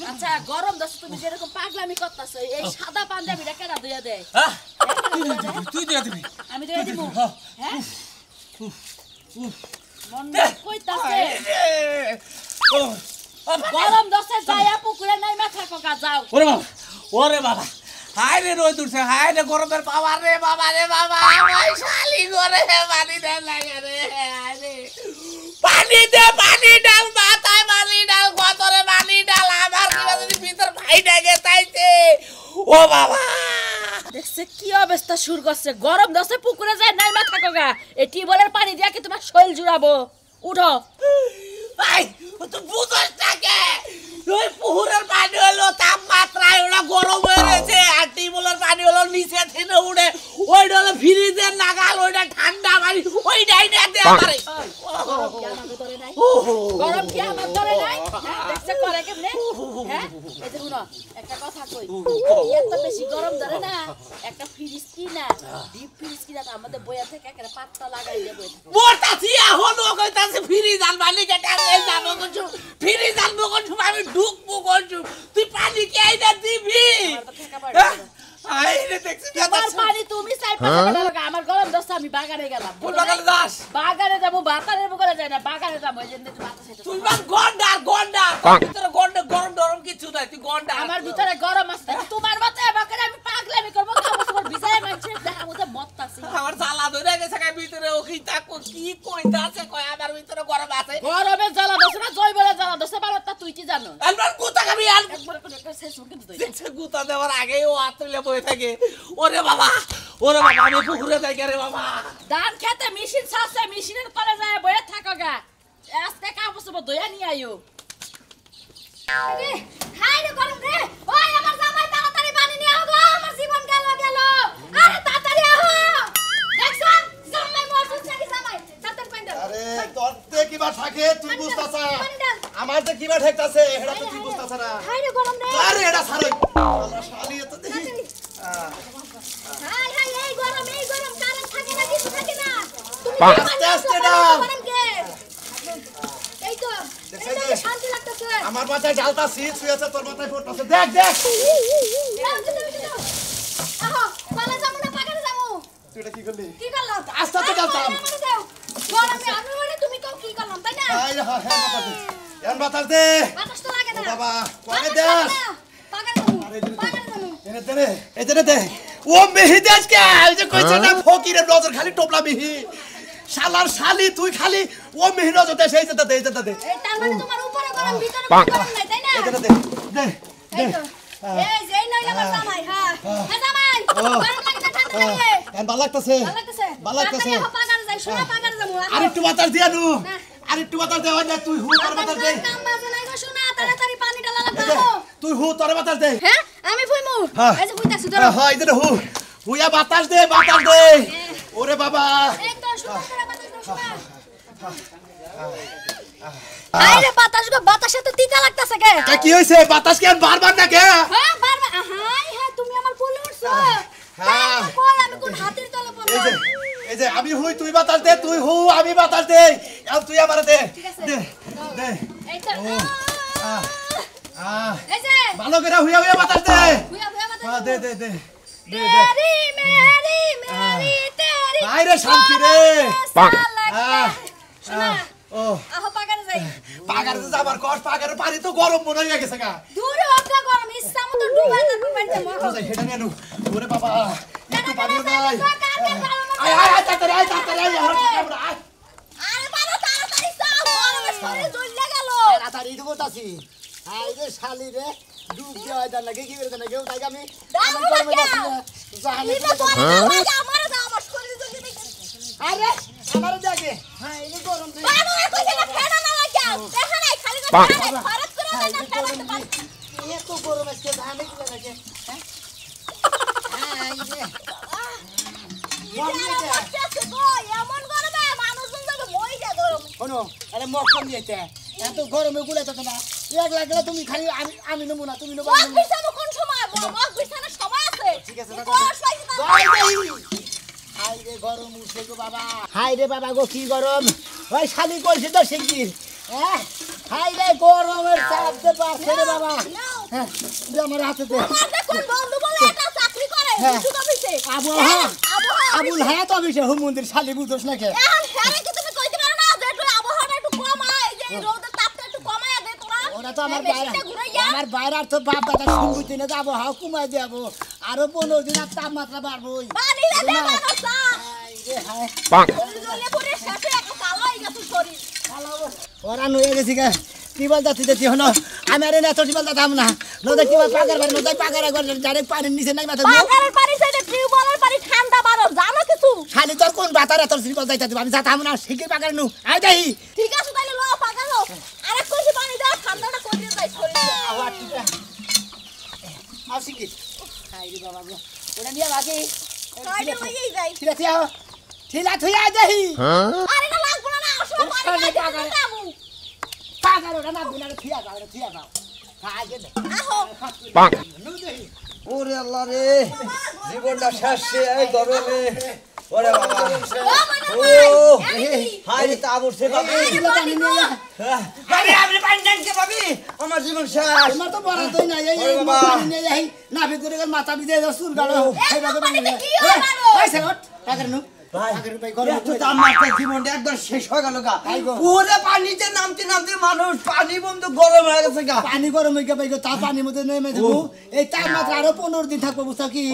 আচ্ছা গরম দোষ তুমি যেরকম পাগলামি করতেছো এই সাদা পাঞ্জাবিটা কেডা ধুইয়া দেয় তুই দিয়া দিবি আমি ধুইয়া দিব হ্যাঁ মন কইতাছে গরম দোষে যায়া পুকুরে নাইমা থাকো কা যাও ওরে বাবা হাই রে রোদ উঠছে হাই রে গরমের পাওয়ার রে বাবা ওই শালি করে পানি দে লাগে রে হাই রে পানি ডাল মাথায় পানি ডাল গতরে পানি ডাল আমার কিবা যদি ভিতর ভাই ডাকে তাইছে ও বাবা দেখছে কি অবস্থা শুরু করছে গরম দোষে পুকুরে যায় নাইমা থাকো গা এই টিউবওয়েলের পানি দিয়া কি তোমার শরীর জুড়াবো উঠো ভাই তো বুঝছ থাকে ওই পুকুরের পানি হলো তাপমাত্রায় ওটা গরম হয়ে গেছে আর টিউবওয়েলের পানি হলো নিচে থেকে উঠে ওইটা হলো ফ্রিজের নাগাল ওইটা ঠান্ডা পানি ওইটাই না দে পারে গরম কি আমার ধরে নাই দেখছে করে কেমনে হ্যাঁ এই যে শুনো একটা কথা কই এত বেশি গরম ধরে না একটা ফ্রিজ কিনা ডিপ ফ্রিজ কিনা আমাদের বইয়া থেকে একটা পাত্তা লাগাই দেব মোটাছি এখন ও কইতাছে ফ্রিজ আনবানি কে টাকা যাবো কিছু ফ্রিজ আনবো কিছু আমি ঢুকবো কিছু তুই পানি কে আইনা দিবি আই রে দেখছিস তোমার পানি তুমি সাইপা লাগা আমার গরম দোষ আমি বাগানে গেলাম কোন বাগানে যাস বাগানে যাব বাতারের বগলে যাই না বাগানে যাব ওই জন্য তুই বাতাস তুই বাস গন্ডা ভিতরে গরম কিছু নাই তুই গন্ডা আমার ভিতরে গরম আছে তোমার মতে বাগানে আমি পাগলামি করব কাপড় ভিজায় মানছে দেখা মতে মত্তাছি আমার জ্বালা ধরে গেছে গায় ভিতরে ও কি তাকো কি কইতাছে কয় আমার ভিতরে গরম আছে গরমে জ্বালা দছ না জয়বলে জ্বালা দছ বারটা তুই কি জানো আমার গুতা খাবি আর একবার করে একটা শেষ কিন্তু তুই দেখছ গুতা দেওয়ার আগে ও আতলে বসে থাকে ওরে বাবা আমি পুকুরে যাই রে বাবা ধান খেতে মেশিন ছাছে মেশিনের তলে যায় বয়ে থাকো গা আজকে কাপড় সব দয়া নি আইও আরে হাই রে গরম রে ওই আমার জামাই তাড়াতাড়ি পানি নিয়ে আও গো আমার জীবন গেল আরে তাড়াতাড়ি আও দেখছন জামাই মরছে কি জামাই তাড়াতাড়ি পানি দাও আরে তোরতে কিবা থাকে তুই বুঝতাছ আমার তে কিবা ঠেকতাছে এডা তো তুই বুঝতাছ না হাই রে গরম রে আরে এডা ছাড়ই আমার শালি এত দেখি হাই এই গরম কারেন্ট থাকে না কিছু থাকে না তুমি আস্তে আস্তে দাও এই তো শান্তি লাগতেছে আমার মাথায় ডালতা সিট শুয়েছে তোর মাথায় পড়তাছে দেখ আহো পালা যামু না পাগারে যামু তুই এটা কি করলি কি করলাম আস্তে আস্তে ডালতাম গরমে আমি বলে তুমি কও কি করলাম তাই না আই রে হ্যাঁ বাতাস দে বাতাস তো লাগে না বাবা কোনে দেস পাগারে যামু এনে দে ও মেহিদাস কে এই যে কইছ না ফকিরের নজর খালি টোপলা মিহি শালার শালি তুই খালি ও মিহি নজর দে সেই যেটা দে এই তার মানে তোমার উপরে গরম ভিতরে গরম নাই তাই না দে এই তো এই যে নইলে আমার জামাই হ্যাঁ জামাই গরম লাগে না ঠান্ডা লাগে এন ভালো লাগতেছে তাড়াতাড়ি পাগারে যাই শোনা পাগারে যামু আরেকটু বাতাস দিয়া নু আরেকটু বাতাস দেওয়া যায় তুই হু তোর বাতাস দে কাম বাজে নাই গো শোনা তাড়াতাড়ি পানি ডালা লাগবে তুই হু তোর বাতাস দে হ্যাঁ আমি ফুইমু এই যে ফুইতাছি ধরো হ্যাঁ এই যে হু হুইয়া বাতাস দে ওরে বাবা একদম সুন্দর করে বাতাস দাও শোনা আরে বাতাসে তো তিতা লাগতাছে কে কি হইছে বাতাস কেন বারবার না কে হ্যাঁ বারবার হাই তুমি আমার কোলে উঠছো হ্যাঁ কই আমি কোন হাতির তলে পড়লাম এই যে আমি হুই তুই বাতাস দে তুই হু আমি বাতাস দে আর তুই আমারে দে দে এই তো এই যে ভালো করে হুইয়া বাতাস দে হুইয়া বাতাস হ্যাঁ দে তেরি মেরি তেরি আইরে শান্তি রে শোনা ও আহ পাগারে যাই পাগারে যাবার কষ্ট পাগারে পানি তো গরম মনে হয়ে গেছে গা দূরে ওটা গরম ইচ্ছা মতো ডুবাই না পানিতে মরো সেটা নিয়ে নু ওরে বাবা একটু পানি নাই আয় তাড়াতাড়ি আয় আরে বাবা তাড়াতাড়ি যাও গরমে শরীর জ্বলে গেল তাড়াতাড়ি তো করতাছি আই রে শালি রে ডুব দেওয়া দা লাগে কি করে দা লাগে তাই আমি গরমে বসি না জাহানে আমার শরীর জ্বলে গেছে আরে আমার দেখে হ্যাঁ এই গরম তুই বাবা কইছে না ফেনা না লাগে দেখা নাই খালি করে খরচ করে না ফেনা এত গরম আজকে জাহানে কি লাগে হ্যাঁ আই রে এমন গরমে মানুষজন যাবে মই যা গরম শোনো আরে মক্কম দিতে এত গরমে গুলে তো না এক লাগলে তুমি খালি আমি নেবো না তুমি নেবো মগ বিছানো কোন সময় মগ বিছানোর সময় আছে ঠিক আছে হাই রে গরম উঠছে গো বাবা হাই রে বাবা গো কি গরম ওই শালি কইছে তো শিগগির হ্যাঁ হাই রে গরমের চাপ দে পাছে রে বাবা হ্যাঁ দে আমার হাতে দে আমার কোন বন্ধু বলে এটা চাকরি করে শুধু অফিসে আবুল হায়াত অফিসে হুম মন্দির শালি বুঝছ না কে এখন হ্যাঁ কি তুমি কইতে পারো না যে একটু আবহাওয়াটা একটু কমায় যে রোদের তাপটা একটু কমায় দে তোরা ওরা তো আমার বাইরে আর তো বাপ দাদা শুনবি দিনে যাবো হাও কমাই দেবো আরো 15 দিন আর তাপমাত্রা বাড়বই বানিলে দে বানসা হায় জলে পরে শেষে একটা কালাই গেছে শরীর ওরা নয়ে গেছি গা টিবল যাতে যেতে হলো আমি আর এত টিবল যাতাম না নদী টিবল পাগার একবার ডাইরেক্ট পানির নিচে নাই মাথা পাগারের পানি সাইডে টিউবওয়েলের পানি ঠান্ডা বারো জানো কিছু খালি তোর কোন বাতার এত টিবল যাইতে আমি যাতাম না শিখে পাগার নু আই যাই ঠিক আছে তাইলে লো পাগালো আরেক কইছি পানি দাও ঠান্ডাটা করে যাই শরীরে আওয়া ঠিক আছে আও শিখি হাই রে বাবা গো ওটা নিয়ে বাকি কাইডে লইই যাই ঠিক আছে আও ঠিলা থুইয়া যাই আরে না লাগবো না আসলে পানি দাও পাগার ওটা না বিনা থুইয়া যাও খাইগে দে আহো ওরে আল্লাহ রে জীবনটা শেষ এই গরমে ওরে বাবা ও হাই রে তা বসে বাবি আরে আপনি পানি টানকে বাবি আমার জীবন শেষ আমার তো বড় তুই না এই পানি নিয়ে যাই না ভিতরে গেল মাথা ভিজে যাও সুর গালো এই বাবা পানিতে কি হলো ওই সেট পাগার নু পাগার ভাই গরম তো আমার জীবনটা একদম শেষ হয়ে গেল গা পুরো পানিতে নামতে মানুষ পানি বন্ধ গরম হয়ে গেছে গা পানি গরম হয়ে গেছে তা পানির মধ্যে নেমে যাবো এই তাপমাত্রা আরো 15 দিন থাকবো বুঝছো কি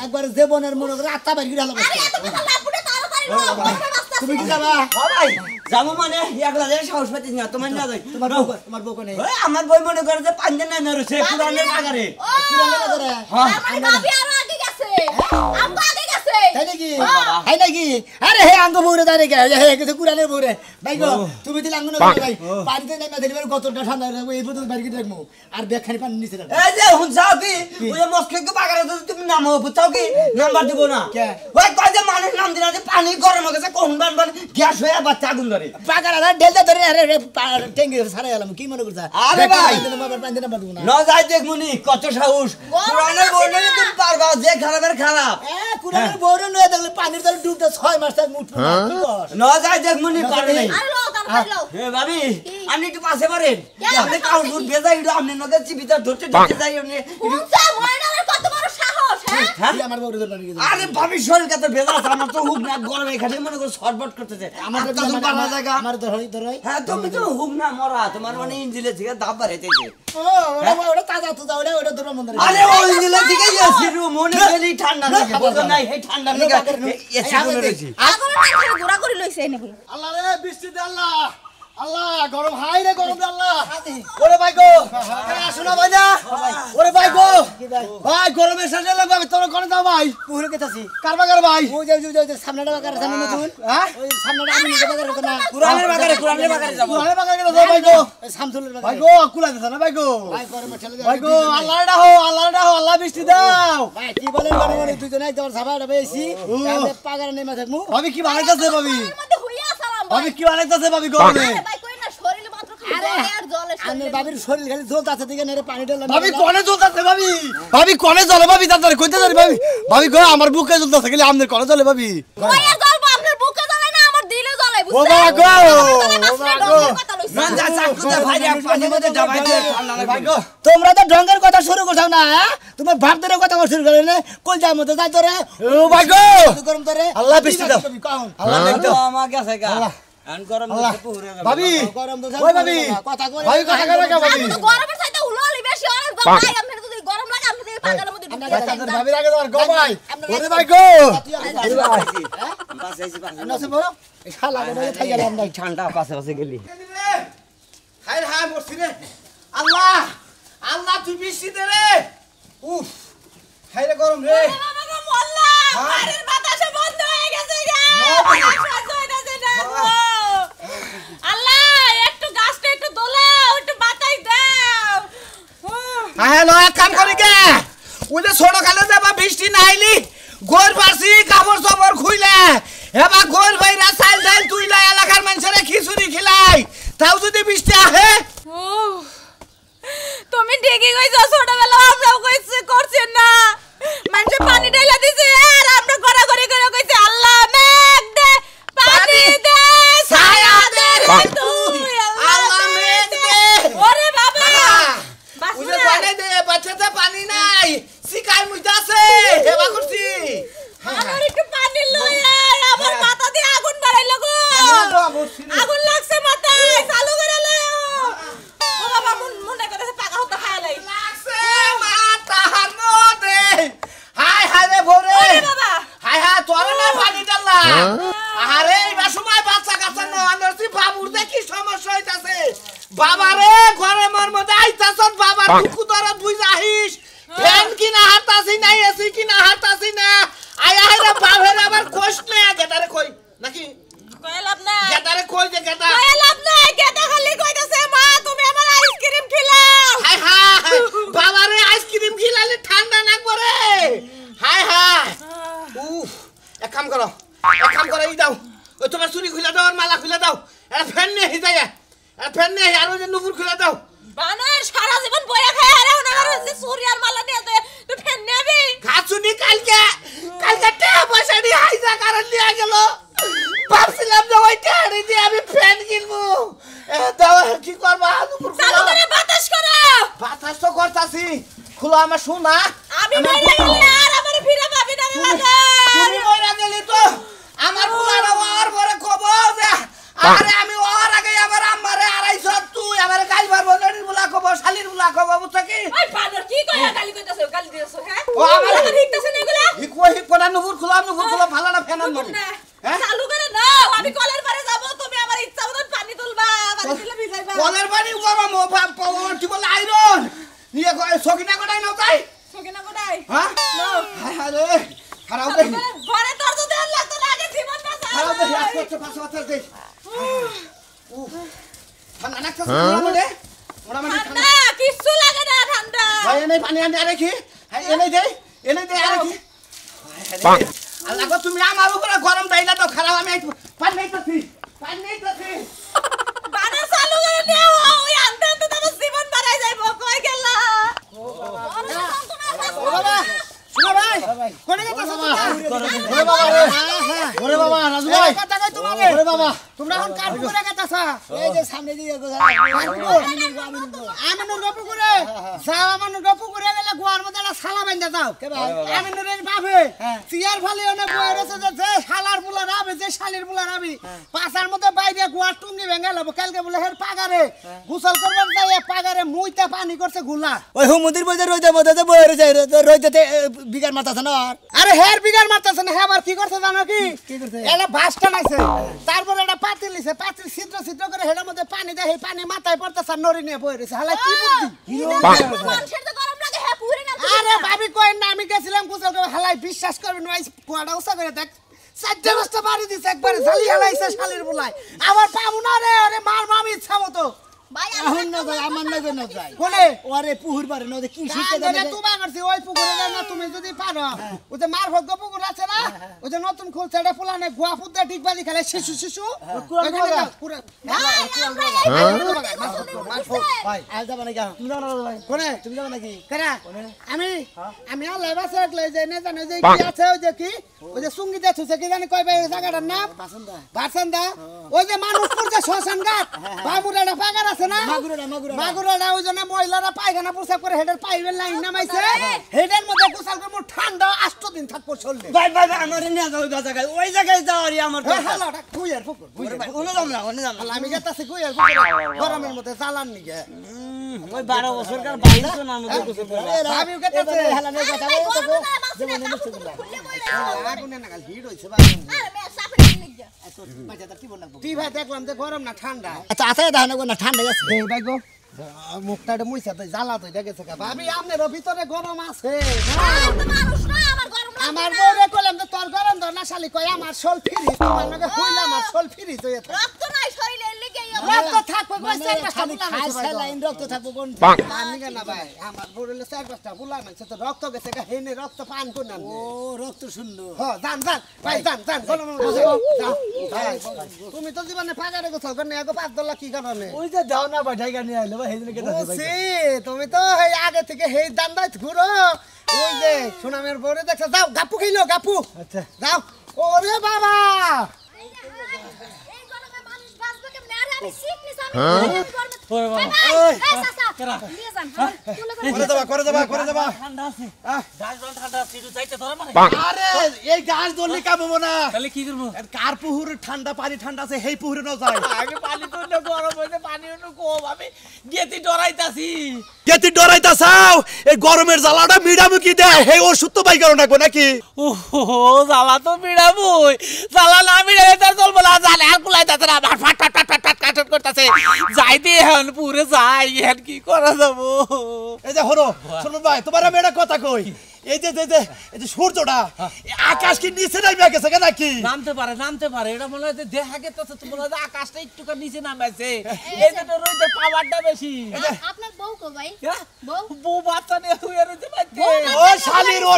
একবার জীবনের মনে করে আত্মা বাইরে গেল আরে এত কথা লাপুটে তাড়াতাড়ি লো তুমি কি যাবা ভাই যাবো মানে একলা যে সাহস পাইছিস না তোমার না যাই তোমার বউ কোনে ওই আমার বই মনে করে যে পানি না মেরেছে পুরানের পাগারে পুরানো বাজারে মানে ভাবি আরো আগে গেছে আমগো আগে গেছে তাই নাকি আরে হে আঙ্গ বউরে দাঁড়ে গে হে কিছু কুরানের বউরে ভাই গো তুমি দিলে আঙ্গ না ভাই পানিতে নেমে দিলে গতটা ঠান্ডা রাখবো এই পর্যন্ত বাইরে রাখবো আর ব্যাগ খানি পানি নিচে রাখবো এই যে হুন যাও কি ওই মস্কে পাগারে তুমি নামো বুঝাও কি নাম্বার দিব না ওই কয় যে মানুষ নাম দিনা যে পানি গরম হয়ে গেছে কোন বান গ্যাস হয়ে বাচ্চা আগুন ধরে পাগার আর ডেলটা ধরে আরে ট্যাঙ্কি সারা গেলাম কি মনে করছ আরে ভাই পানি না বাদু না না যাই দেখমুনি কত সাহস পুরানের বউরে তুমি পারবা যে খারাপের খারাপ কুরানের বউরে নয় দেখলে পানির তলে ডুবতে 6 মাস মুঠ না যাই দেখমুনি পারে নাই আরে লো তাড়াতাড়ি লো এ ভাবি আপনি একটু পাশে পারেন আপনি কাউন্ট দুধ বেজাই একটু আপনি নদে চিবিটা ধরতে যাই আপনি কোনটা ময়নার কত বড় সাহস হ্যাঁ আমার বউরে ধরে নিয়ে আরে ভাবি শরীর কত বেজা আছে আমার তো হুক না গরম এখানে মনে করে শর্টবট করতেছে আমার কত পারা জায়গা আমার ধরই হ্যাঁ তুমি তো হুক না মরা তোমার মানে ইঞ্জিনের থেকে দাব বাড়াইতেছে ও ওটা তাজা তো ওটা ধরে মন ধরে আরে ওই ইঞ্জিনের থেকে এসি রুম মনে গেলি ঠান্ডা লাগে বুঝো নাই এই ঠান্ডা লাগে এসি করে রইছি আগরে মাথায় ঘোরা করে লইছে এনে বলে আল্লাহ রে বৃষ্টি দে আল্লাহ আল্লাহ গরম হাই রে গরম দে আল্লাহ ওরে ভাই গো শোনা ভাই না ওরে ভাই গো ভাই গরমে শেষে লাগবে তোর কোন দাও ভাই পুরো কেতাছি কারবা কর ভাই ও যাও সামনেটা বাগার সামনে নতুন হ্যাঁ ওই সামনেটা আমি নিজে বাগার করতে না কুরআনের বাগারে যাব কুরআনের বাগারে যাও ভাই গো শামসুলের ভাই বাগার গো কুলা দিছ না ভাই গো ভাই গরমে ঠেলে ভাই গো আল্লাহ ডাহো আল্লাহ বৃষ্টি দাও ভাই কি বলেন গরমে দুইজনে তোমার সাবাটা বেশি তাহলে পাগার নেমে থাকমু ভাবি কি বানাইতাছে ভাবি এর মধ্যে হইয়া সালাম ভাবি কি বানাইতাছে ভাবি গরমে আরে ভাই কই না শরীরে মাত্র খালি জলে আর জলে আমার বাবির শরীর খালি জ্বলতাছে দিকে নেরে পানি ঢেলে ভাবি কোনে জ্বলতাছে ভাবি কোনে জ্বলে ভাবি তাড়াতাড়ি কইতে যারি ভাবি গো আমার বুকে জ্বলতাছে খালি আমনের কোনে জ্বলে ভাবি কই আর জ্বলবো আপনার বুকে জ্বলে না আমার দিলে জ্বলে ও বাবা গো না যা চাকুতে ভাই পানি মধ্যে ডাবাই দে ঠান্ডা লাগে ভাই গো তোমরা তো ঢঙ্গের কথা শুরু করছাও না তোমার ভাব ধরে কথা শুরু করে না কই যা মতো যাই তোরে ও ভাই গো গরম তোরে আল্লাহ বৃষ্টি দাও আল্লাহ দেখতো আমাকে আছে গা আন গরম দিতে পুরে যাবে ভাবি গরম তো ওই ভাবি কথা কই ভাই কথা কই রাখা ভাবি তো গরমের চাইতে উলালি বেশি অনেক ভাই আপনার যদি গরম লাগে আপনি এই পাগলের মধ্যে ঢুকে ভাবি রাখে তোমার গো ভাই ওরে ভাই গো পাশে আইছি পাশে নসে বড় শালা গো থাই গেলাম ভাই ঠান্ডা পাশে পাশে গেলি হাই মরছি রে আল্লাহ তুই বৃষ্টি দে রে উফ হাই রে গরম রে বাবা গো মোল্লা বাইরের বাতাসে বন্ধ হয়ে গেছে গা সহ্য হইতাছে না গো আল্লাহ একটু গাছটা একটু দোলাও একটু বাতাই দাও হ্যাঁ লো এক কাম করি কে ওই যে ছোট কালে যাবা বৃষ্টি না আইলি গোর পারছি কাপড় চোপড় খুইলে এবার গোর ভাইরা চাল চাল তুইলা এলাকার মানুষেরা খিচুড়ি খিলাই তাও যদি বৃষ্টি আহে বাবা রে ঘরে মর মধ্যে আইতাছস বাবা দুকু দরা দুই যাহিস ফ্যান কি না হাতাছি না এসি কি না হাতাছি না আয়া রে বাবার আবার কোষ নে গেদারে কই নাকি কইলাম না গেদারে কই যে গেদা কইলাম না গেদা খালি কইতাছে মা তুমি আমার আইসক্রিম খিলাও হাই হাই বাবা রে আইসক্রিম খিলালে ঠান্ডা লাগবে রে হাই হাই উফ এক কাম করো ই দাও ও তোমার চুরি খুলে দাও আর মালা খুলে দাও এটা ফ্যান নিয়ে যায় ফ্যান নিয়ে আর ওই যে নুপুর খুলে দাও বানর সারা জীবন বইয়া খায় আর এখন আমার হচ্ছে চুরি আর মালা নিয়ে তুই ফেন নেবি ঘাসুনি কালকে টাকা পয়সা দিয়ে হাইজা কারণ নিয়ে গেল ভাবছিলাম যে ওই টাকা দিয়ে আমি ফ্যান কিনবো দাও কি করবা নুপুর চালু করে বাতাস করো বাতাস তো করতাছি খুলো আমার শোনা আমি মইরা গেলে আর আমার ফিরে পাবি না রে বাবা তুমি মইরা গেলি তো আমার পুলারা ওর পরে কব যে আরে আমি ওর আগে আমার আম্মারে আড়াইছ তুই আমারে গাল মারবো নড়ির বুলা কব শালির বুলা কব বুঝছ কি ওই বানর কি কইয়া গালি কইতাছে গালি দিছস হ্যাঁ ও আমার হিকতাছে না এগুলা হিকোনা নুপুর খুলো ভালো না ফ্যান মারি হ্যাঁ চালু করে নাও আমি কলের পারে যাব তুমি আমার ইচ্ছা মতন পানি তুলবা পানি তুলে ভিজাইবা কলের পানি গরম ও কি বলে আয়রন নিয়ে সকিনা কোটাই নাও তাই সকিনা কোটাই হ্যাঁ নাও হায় হায় রে খারাপ দেখি ঘরে তোর তো দেন লাগতো না আগে জীবন বাঁচা খারাপ দেখি আস্তে পাশে দেখ ঠান্ডা লাগছে মোটামুটি ঠান্ডা কিচ্ছু লাগে না ঠান্ডা ভাই এনে পানি আনি আরে কি এনে দে আরে কি আল্লাহ গো তুমি আমার উপরে গরম দাইলা তো খারাপ আমি পানি নেইতাছি বানর চালু করে নাও ওই আনতে আনতে তো আমার জীবন বাড়াই যাইবো কই গেলা বাবা শুনো ভাই কোনে গেছস ওরে বাবা রে ওরে বাবা রাজু ভাই কথা কই তোমারে ওরে বাবা তোমরা এখন কার পুকুরে গেছস এই যে সামনে দিয়ে আমিনুর গপু করে যাও আমিনুর গপু করে গেলে গোয়ার মধ্যে একটা শালা বাঁধা দাও কে ভাই আমিনুরের বাপে চিয়ার ফালি ওনে বইরে যে শালার বুলা রাবে যে শালির বুলা রাবি পাছার মধ্যে বাইরে গোয়ার টুঙ্গি ভেঙে লব কালকে বলে হের পাগারে গোসল করবার যায় পাগারে মুইতা পানি করছে গুলা ওই হুমুদির বইতে রইতে মধ্যে যে বইরে যায় রইতে বিগার মারতাছে না আরে হের বিগার মারতাছে না হেবার কি করছে জানো কি এটা বাস টানাইছে তারপর এটা পাতিল নিছে পাতিল ছিদ্র করে হেডার মধ্যে পানি দেয় এই পানি মাথায় পড়তেছে নড়ি নিয়ে বই রইছে হালা কি বুদ্ধি মানুষের তো গরম লাগে হ্যাঁ পুরে না আরে ভাবি কই না আমি গেছিলাম গোসল করে হালাই বিশ্বাস করবেন ওই কুয়াটা উসা করে দেখ চারটে পাঁচটা বাড়ি দিছে একবারে ঝালি হালাইছে শালির বুলাই আবার পাবো না রে আরে মার মামি ইচ্ছা মতো ভাই এখন না যায় আমার না না যায় কোনে ওরে পুহুর পারে না কি শিখতে কান্দে তোমা করছি ওই পুকুরে যাও না তুমি যদি পারো ওই যে মার ভোগ পুকুর আছে না ওই যে নতুন খুলছে এটা ফুলানে গোয়া ফুদ্দা ডিগবাজি খেলে শিশু ভাই আজ যাবে নাকি তুমি যাবে না ভাই কোনে তুমি যাবে নাকি কেনা আমি আল্লাহ বাসে লই যাই না জানো যে কি আছে ওই যে কি ওই যে সুঙ্গি দেখছে কি জানি কই ভাই জায়গাটার নাম বাসন্দা ওই যে মানুষপুর যে শ্মশান ঘাট বাবুরাটা পাগার আছে না মাগুরাটা ওই জন্য মহিলারা পায়খানা প্রসাব করে হেডের পাইবেন লাইন নামাইছে হেডের মধ্যে গোসল করে মোট ঠান্ডা 8 দিন থাকবো চলবে ভাই আমার নিয়ে যাও জায়গায় ওই জায়গায় যাওয়ারই আমার হালাটা কুইয়ার পুকুর ওনে যাম না আমি গেতাছি কুইয়ার পুকুর গরমের মধ্যে জ্বালান নিগে ওই 12 বছরকার বাইরে তো না আমাদের গোসল করে আমি গেতাছি হেলানের কথা যেমন আগুনে না গাল হিট হইছে আরে মে সাফরে নিগে তুই ভাই দেখলাম যে গরম না ঠান্ডা আচ্ছা আছে দাও না ঠান্ডা আছে এই ভাই গো মুখটা মুইছা তো জ্বালা তো দেখেছে কা ভাবি আপনার ভিতরে গরম আছে মানুষ না আমার গরম লাগে আমার বউরে কইলাম যে তোর গরম ধর না শালি কই আমার শোল ফ্রি তোমার লগে হইলা আমার শোল ফ্রি তো এটা রক্ত নাই শরীরে লেগে রক্ত থাকবে কই চার পাঁচটা বুলা খাইছে লাইন রক্ত থাকবো কোন আমি কেন না ভাই আমার বউরে চার পাঁচটা বুলা মানছে তো রক্ত গেছে কা হেনে রক্ত পান কোন না ও রক্ত সুন্দর হ জান ভাই জান গরম তুমি তো জীবনে পাগারে গোছল করে আগে 5 ডলার কি কারণে ওই যে দাও না ভাই ঢাকা নিয়ে আইলো ভাই হেদিনে কেটে বুঝছি, তুমি তো এই আগে থেকে হেই দান্দাই ঘুরো ওই যে সুনামের বউরে দেখছো যাও গাপু খাইলো গাপু আচ্ছা যাও ওরে বাবা এই গরমে মানুষ বাঁচবে কেমনে আরে আমি শিখনি আমি ওরে বাবা এই চাচা কেরা নিয়ে যান আমার তুলে করে দেবা ঠান্ডা আছে গাছ জল ঠান্ডা আছে একটু যাইতে ধরে মানে আরে এই গাছ ধরলে কামবো না তাহলে কি করব কার পুহুরে ঠান্ডা পানি ঠান্ডা আছে সেই পুহুরে ন যায় আগে পানি তো না গরম হইছে পানি অন্য কম আমি গেতি ডরাইতাছি কেতি ডরাইতা চাও এই গরমের জ্বালাটা মিডামুকি দেয় হে ওষুধ তো বাই করো নাকবো নাকি ওহো জ্বালা তো মিড়াবই জ্বালা না মিড়ালে তার চলবো না জ্বালা আর কুলাইতাছে না ফাট ফাট ফাট ফাট ফাট কাট করতেছে যাই দিয়ে এখন পুরে যাই এখন কি করা যাবো এই যে হলো শুনুন ভাই তোমার আমি একটা কথা কই এই যে সূর্যটা আকাশ কি নিচে নামে গেছে নাকি নামতে পারে এটা মনে হয় যে দেখা গেছে তো মনে হয় যে আকাশটা একটু নিচে নামাইছে এই যে রইতে পাওয়ারটা বেশি আপনার বউ কো ভাই বউ বাচ্চা নিয়ে শুয়ে রইতে পারছে ও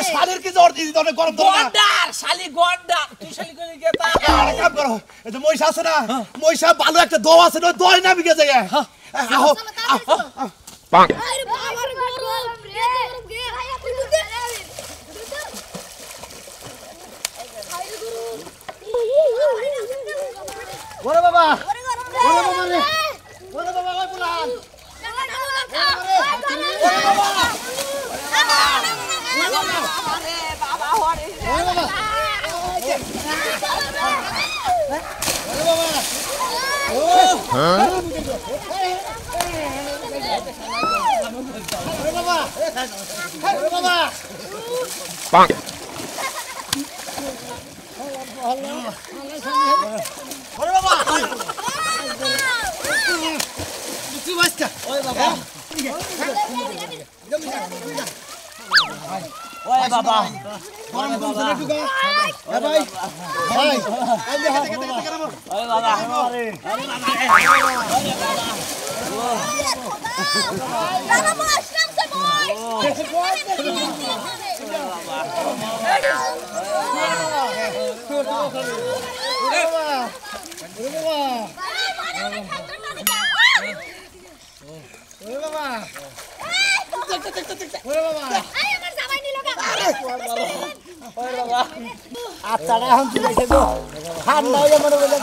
শালির কি জ্বর দিদি তোর গরম ধরে না গন্ডার শালি গন্ডার তুই শালি কই গেতা একটা কাম করো এই যে মহিষা আছে না মহিষা ভালো একটা দো আছে না দই নামে গেছে আহো আরে বাবার গরম রে গে ভাই আপনি দুধ ওরে বাবা ওরে গরম রে ওরে বাবা ওই পুলান ওই বাবা ওই বাবা আচ্ছাটা এখন কি লাগছে গো ঠান্ডা হয়ে মনে করে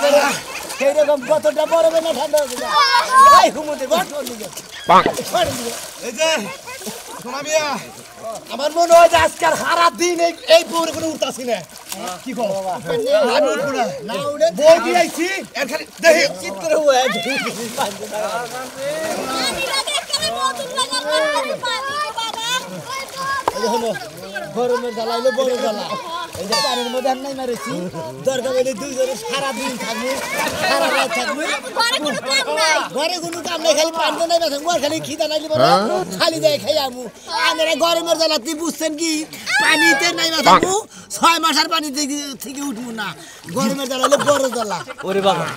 সেই রকম কতটা পড়বে না ঠান্ডা হয়ে যায় এই হুমুদের বট এই যে শোনা মিয়া আমার মনে হয় যে আজকাল সারা দিন এই পুরে কোনো উঠতাছি না কি কো আমি উঠবো না উঠে বই দিয়ে আইছি এর খালি দেখি চিত করে হয়ে গরমের জ্বালা হইলে বড় জ্বালা এই যে পানির মধ্যে নাই মারেছি দরকার হইলে দুইজনে সারাদিন থাকবো সারা রাত থাকবো ঘরে কোনো কাম নাই খালি পানি নাই থাকবো আর খালি খিদা নাইলে খালি দেয় খাই আমু আমরা গরমের জ্বালা তুই বুঝছেন কি পানিতে নাই থাকবো 6 মাস আর পানি থেকে উঠবো না গরমের জ্বালা হলে বড় জ্বালা ওরে বাবা